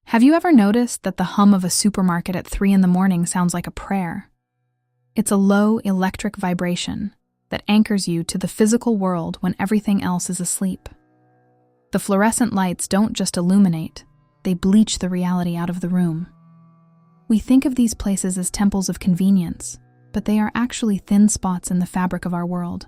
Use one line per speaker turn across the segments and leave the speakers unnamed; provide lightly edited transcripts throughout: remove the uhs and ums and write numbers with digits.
Have you ever noticed that the hum of a supermarket at 3 in the morning sounds like a prayer? It's a low electric vibration that anchors you to the physical world when everything else is asleep. The fluorescent lights don't just illuminate, they bleach the reality out of the room. We think of these places as temples of convenience, but they are actually thin spots in the fabric of our world.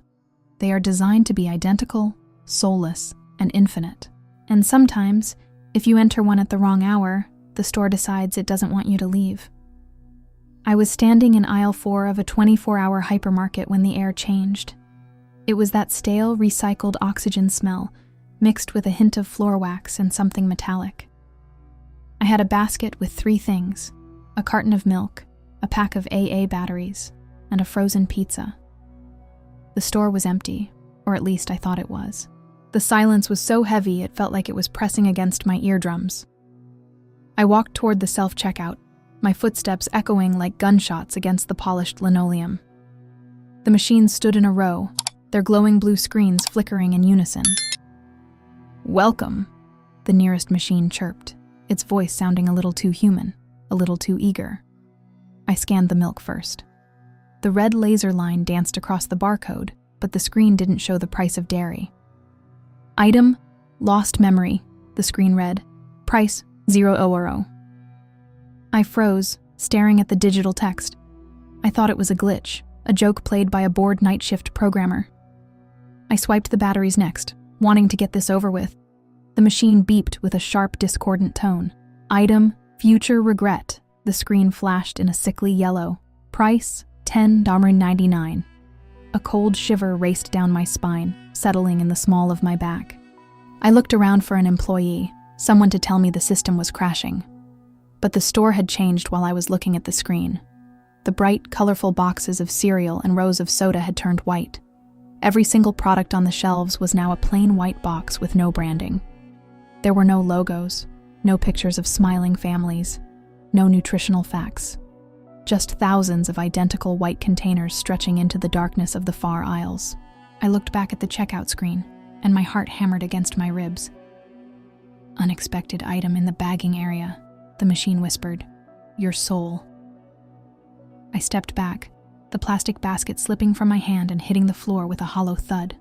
They are designed to be identical, soulless, and infinite. And sometimes, if you enter one at the wrong hour, the store decides it doesn't want you to leave. I was standing in aisle 4 of a 24-hour hypermarket when the air changed. It was that stale, recycled oxygen smell, mixed with a hint of floor wax and something metallic. I had a basket with 3 things: a carton of milk, a pack of AA batteries, and a frozen pizza. The store was empty, or at least I thought it was. The silence was so heavy it felt like it was pressing against my eardrums. I walked toward the self-checkout, my footsteps echoing like gunshots against the polished linoleum. The machines stood in a row, their glowing blue screens flickering in unison. "Welcome," the nearest machine chirped, its voice sounding a little too human, a little too eager. I scanned the milk first. The red laser line danced across the barcode, but the screen didn't show the price of dairy. "Item, lost memory," the screen read. "Price, €0." I froze, staring at the digital text. I thought it was a glitch, a joke played by a bored night shift programmer. I swiped the batteries next, wanting to get this over with. The machine beeped with a sharp, discordant tone. "Item, future regret," the screen flashed in a sickly yellow. "Price, $10.99. A cold shiver raced down my spine, settling in the small of my back. I looked around for an employee, someone to tell me the system was crashing. But the store had changed while I was looking at the screen. The bright, colorful boxes of cereal and rows of soda had turned white. Every single product on the shelves was now a plain white box with no branding. There were no logos, no pictures of smiling families, no nutritional facts. Just thousands of identical white containers stretching into the darkness of the far aisles. I looked back at the checkout screen, and my heart hammered against my ribs. "Unexpected item in the bagging area," the machine whispered. "Your soul." I stepped back, the plastic basket slipping from my hand and hitting the floor with a hollow thud.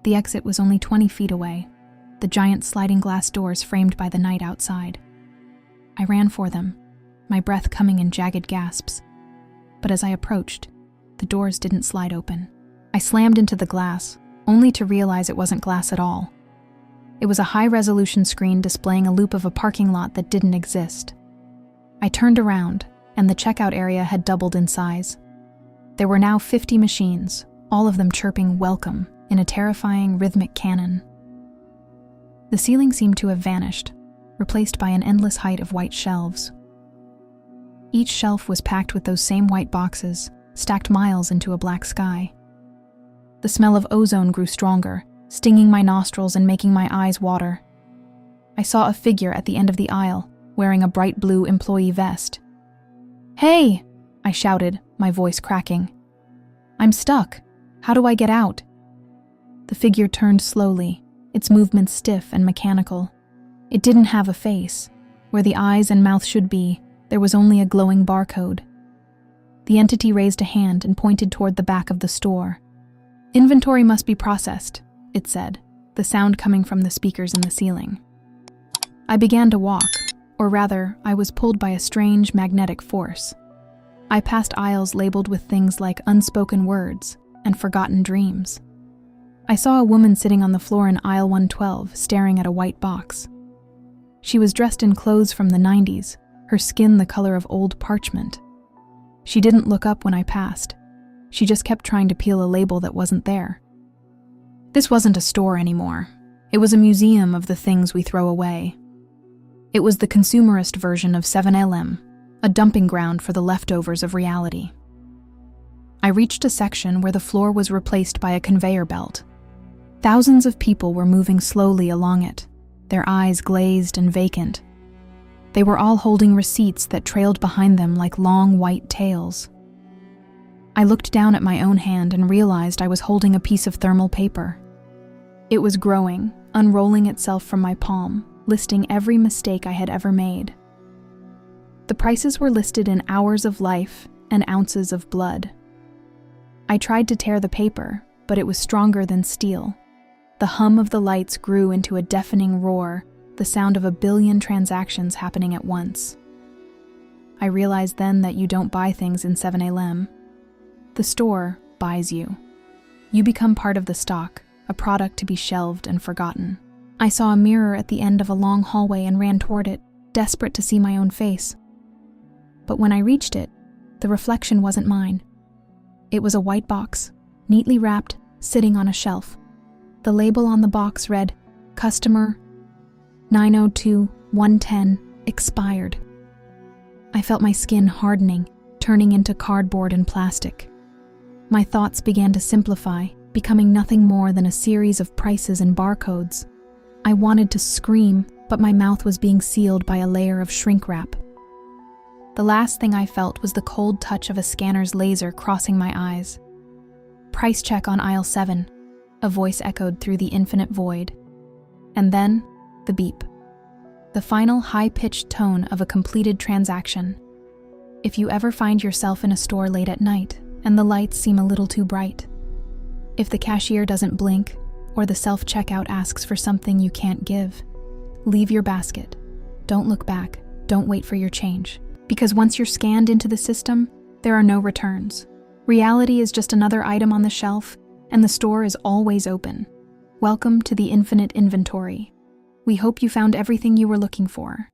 The exit was only 20 feet away, the giant sliding glass doors framed by the night outside. I ran for them, my breath coming in jagged gasps. But as I approached, the doors didn't slide open. I slammed into the glass, only to realize it wasn't glass at all. It was a high-resolution screen displaying a loop of a parking lot that didn't exist. I turned around, and the checkout area had doubled in size. There were now 50 machines, all of them chirping "welcome" in a terrifying rhythmic canon. The ceiling seemed to have vanished, replaced by an endless height of white shelves. Each shelf was packed with those same white boxes, stacked miles into a black sky. The smell of ozone grew stronger, stinging my nostrils and making my eyes water. I saw a figure at the end of the aisle, wearing a bright blue employee vest. "Hey!" I shouted, my voice cracking. "I'm stuck. How do I get out?" The figure turned slowly, its movements stiff and mechanical. It didn't have a face. Where the eyes and mouth should be, there was only a glowing barcode. The entity raised a hand and pointed toward the back of the store. "Inventory must be processed," it said, the sound coming from the speakers in the ceiling. I began to walk, or rather, I was pulled by a strange magnetic force. I passed aisles labeled with things like unspoken words and forgotten dreams. I saw a woman sitting on the floor in aisle 112, staring at a white box. She was dressed in clothes from the 90s, her skin the color of old parchment. She didn't look up when I passed. She just kept trying to peel a label that wasn't there. This wasn't a store anymore. It was a museum of the things we throw away. It was the consumerist version of 7-Eleven, a dumping ground for the leftovers of reality. I reached a section where the floor was replaced by a conveyor belt. Thousands of people were moving slowly along it, their eyes glazed and vacant. They were all holding receipts that trailed behind them like long white tails. I looked down at my own hand and realized I was holding a piece of thermal paper. It was growing, unrolling itself from my palm, listing every mistake I had ever made. The prices were listed in hours of life and ounces of blood. I tried to tear the paper, but it was stronger than steel. The hum of the lights grew into a deafening roar, the sound of a billion transactions happening at once. I realized then that you don't buy things in 7-Eleven. The store buys you. You become part of the stock, a product to be shelved and forgotten. I saw a mirror at the end of a long hallway and ran toward it, desperate to see my own face. But when I reached it, the reflection wasn't mine. It was a white box, neatly wrapped, sitting on a shelf. The label on the box read, "Customer 902-110, expired." I felt my skin hardening, turning into cardboard and plastic. My thoughts began to simplify, becoming nothing more than a series of prices and barcodes. I wanted to scream, but my mouth was being sealed by a layer of shrink wrap. The last thing I felt was the cold touch of a scanner's laser crossing my eyes. "Price check on aisle 7, a voice echoed through the infinite void. And then, the beep. The final high-pitched tone of a completed transaction. If you ever find yourself in a store late at night and the lights seem a little too bright, if the cashier doesn't blink or the self-checkout asks for something you can't give, leave your basket. Don't look back. Don't wait for your change. Because once you're scanned into the system, there are no returns. Reality is just another item on the shelf, and the store is always open. Welcome to the infinite inventory. We hope you found everything you were looking for.